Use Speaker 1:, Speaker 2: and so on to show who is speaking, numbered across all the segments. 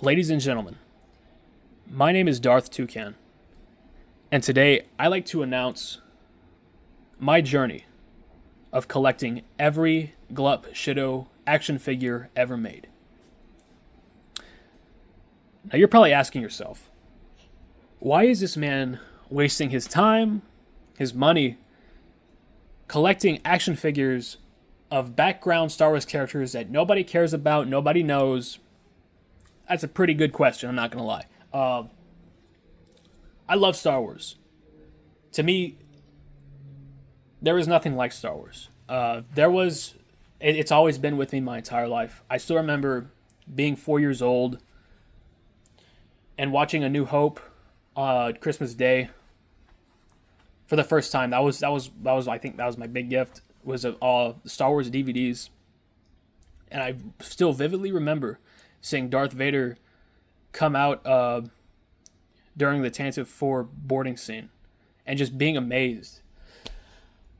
Speaker 1: Ladies and gentlemen, my name is Darth Toucan, and today I like to announce my journey of collecting every Glup Shitto action figure ever made. Now you're probably asking yourself, why is this man wasting his time, his money, collecting action figures of background Star Wars characters that nobody cares about, nobody knows? That's a pretty good question, I'm not going to lie. I love Star Wars. To me, there is nothing like Star Wars. It's always been with me my entire life. I still remember being 4 years old and watching A New Hope Christmas Day for the first time. I think that was my big gift, was all Star Wars DVDs. And I still vividly remember seeing Darth Vader come out during the Tantive 4 boarding scene and just being amazed.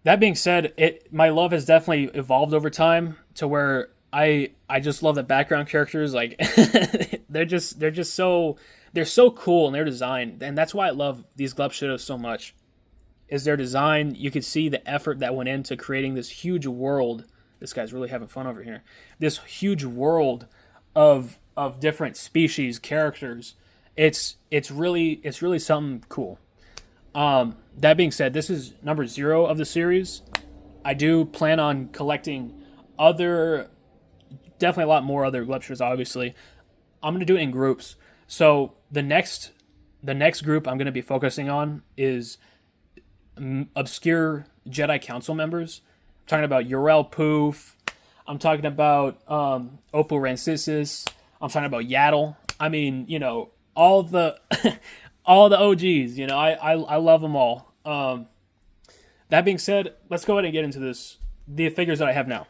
Speaker 1: That being said, my love has definitely evolved over time to where I just love the background characters. Like they're so cool in their design, and that's why I love these Glup Shittos so much. Is their design. You could see the effort that went into creating this huge world. This guy's really having fun over here. This huge world of different species, characters. It's really something cool. That being said, this is number 0 of the series. I do plan on collecting definitely a lot more other Glup Shittos, obviously. I'm going to do it in groups. So the next group I'm going to be focusing on is obscure Jedi Council members. I'm talking about Urel Poof. I'm talking about Oppo Rancisis. I'm talking about Yaddle. I mean, all the all the OGs. I love them all. That being said, let's go ahead and get into the figures that I have now.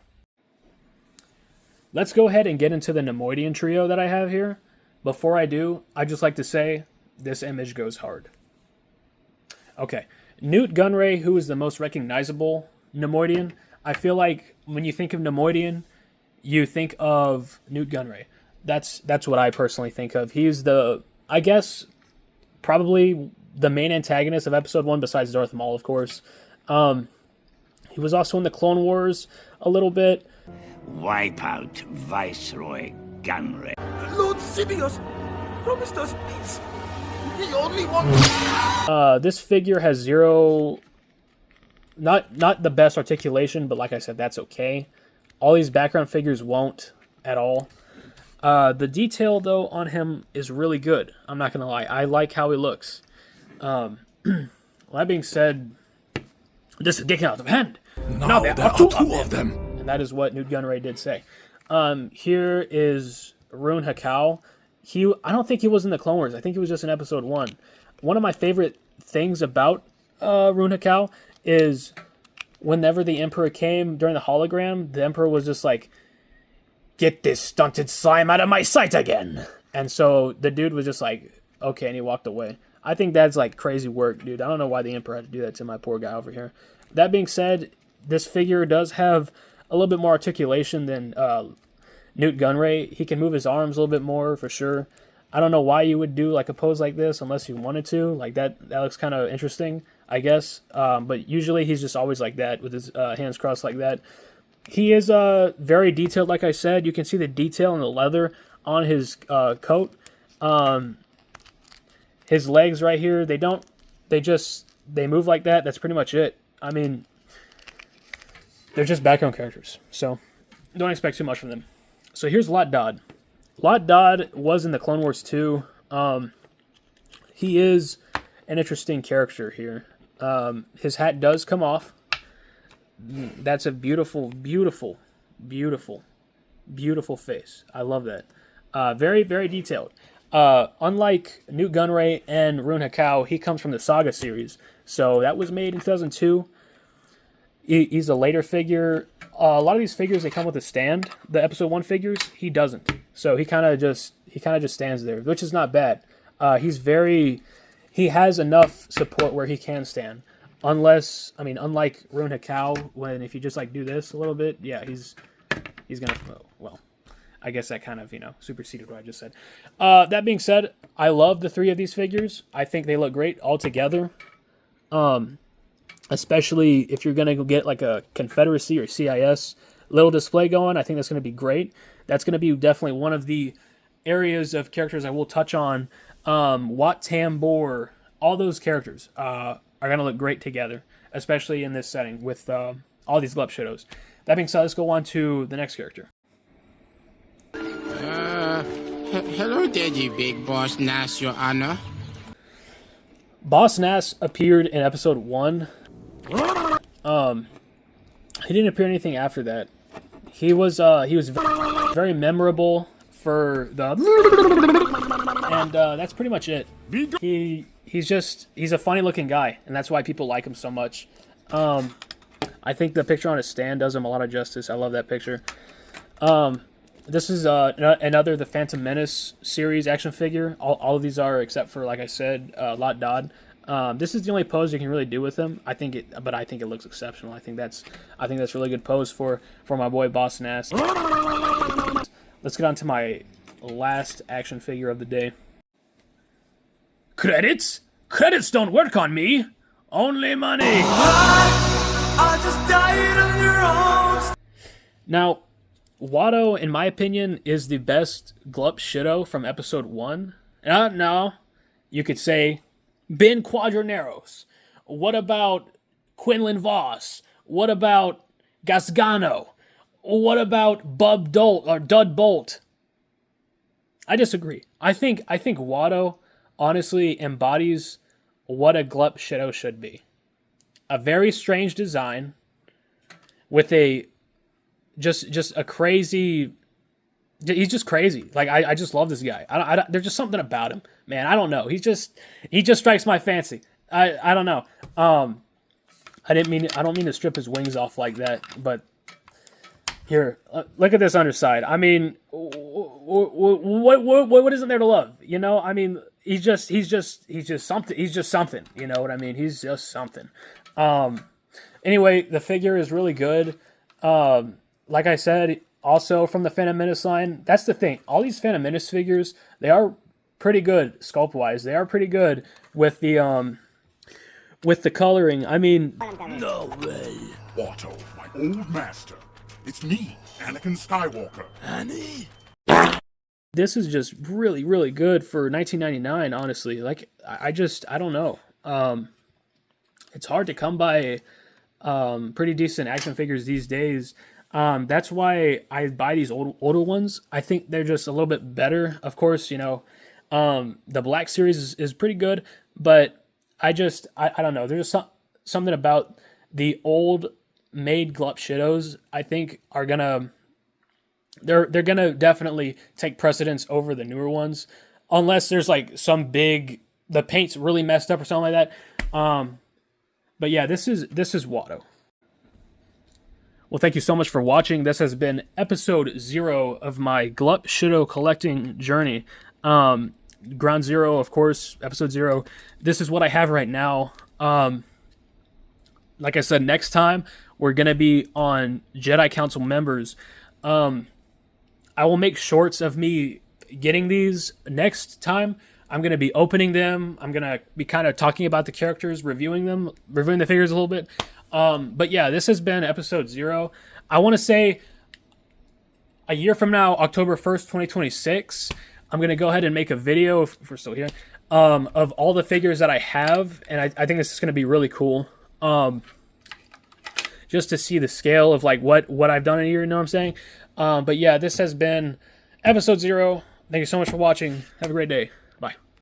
Speaker 1: Let's go ahead and get into the Neimoidian trio that I have here. Before I do, I'd just like to say this image goes hard. Okay, Newt Gunray, who is the most recognizable Neimoidian. I feel like when you think of Neimoidian, you think of Newt Gunray. That's what I personally think of. He's I guess, probably the main antagonist of Episode 1 besides Darth Maul, of course. He was also in the Clone Wars a little bit.
Speaker 2: Wipe out Viceroy Gunray.
Speaker 3: Lord Sidious promised us peace. He only wants...
Speaker 1: This figure has zero... Not the best articulation, but like I said, that's okay. All these background figures won't at all. The detail, though, on him is really good. I'm not going to lie. I like how he looks. Well, that being said, this is getting out of hand.
Speaker 3: Now there are two of them.
Speaker 1: And that is what Newt Gunray did say. Here is Rune Hakau. I don't think he was in the Clone Wars. I think he was just in Episode 1. One of my favorite things about Rune Hakau is whenever the Emperor came during the hologram, the Emperor was just like, "Get this stunted slime out of my sight again." And so the dude was just like, okay, and he walked away. I think that's like crazy work, dude. I don't know why the Emperor had to do that to my poor guy over here. That being said, this figure does have a little bit more articulation than Newt Gunray. He can move his arms a little bit more, for sure. I don't know why you would do like a pose like this unless you wanted to. Like that looks kind of interesting, I guess. But usually he's just always like that with his hands crossed like that. He is very detailed, like I said. You can see the detail in the leather on his coat. His legs right here, they move like that. That's pretty much it. I mean, they're just background characters, so don't expect too much from them. So here's Lot Dodd. Lot Dodd was in the Clone Wars too. He is an interesting character here. His hat does come off. That's a beautiful, beautiful, beautiful, beautiful face. I love that. Very, very detailed. Unlike Newt Gunray and Rune Hakau, he comes from the Saga series. So that was made in 2002. He's a later figure. A lot of these figures, they come with a stand. The Episode 1 figures, he doesn't. So he kind of just stands there, which is not bad. He has enough support where he can stand. Unlike Rune Hakau, if you just like do this a little bit, yeah, he's gonna, well, I guess that kind of, superseded what I just said. That being said, I love the 3 of these figures. I think they look great all together. Especially if you're going to go get like a Confederacy or CIS little display going. I think that's going to be great. That's going to be definitely one of the areas of characters I will touch on. Wat Tambor, all those characters are going to look great together, especially in this setting with all these Glup Shittos. That being said, let's go on to the next character.
Speaker 4: Hello there, you big boss Nass, your honor.
Speaker 1: Boss Nass appeared in episode 1. He didn't appear in anything after that. He was very memorable for the, and that's pretty much it. He's a funny looking guy, and that's why people like him so much. I think the picture on his stand does him a lot of justice. I love that picture. This is another The Phantom Menace series action figure. All of these are, except for, like I said, Lot Dodd. This is the only pose you can really do with him. I think it looks exceptional. I think that's a really good pose for my boy Boss Nass. Let's get on to my last action figure of the day. Credits? Credits don't work on me. Only money. I just died on your arms. Now, Watto, in my opinion, is the best Glup Shitto from episode 1. No, you could say Ben Quadraneros. What about Quinlan Voss? What about Gasgano? What about Bub Dolt or Dud Bolt? I disagree. I think Watto honestly embodies what a Glup Shitto should be. A very strange design with a just a crazy. He's just crazy. Like I just love this guy. There's just something about him, man. I don't know. He just strikes my fancy. I don't know. I don't mean to strip his wings off like that, but here, look at this underside. I mean, what isn't there to love? I mean, he's just something. He's just something. You know what I mean? He's just something. Anyway, the figure is really good. Like I said, also from the Phantom Menace line, that's the thing. All these Phantom Menace figures, they are pretty good sculpt-wise. They are pretty good with the coloring. I mean,
Speaker 3: No way. Watto, my old master. It's me, Anakin Skywalker. Annie?
Speaker 1: this is just really, really good for 1999. Honestly, like I don't know. It's hard to come by pretty decent action figures these days. That's why I buy these older ones. I think they're just a little bit better. Of course, the Black Series is pretty good, but I don't know. There's just something about the old made Glup Shittos I think are gonna they're gonna definitely take precedence over the newer ones, unless there's like some big the paint's really messed up or something like that. But yeah, this is Watto. Well, thank you so much for watching. This has been episode 0 of my Glup Shitto collecting journey. Ground zero, of course, episode 0. This is what I have right now. Like I said, next time we're going to be on Jedi Council members. I will make shorts of me getting these next time. I'm going to be opening them. I'm going to be kind of talking about the characters, reviewing the figures a little bit. But yeah, this has been episode 0. I want to say a year from now, October 1st, 2026, I'm going to go ahead and make a video, if we're still here, of all the figures that I have. And I think this is going to be really cool. Just to see the scale of like what I've done in a year, you know what I'm saying? But yeah, this has been episode 0. Thank you so much for watching. Have a great day.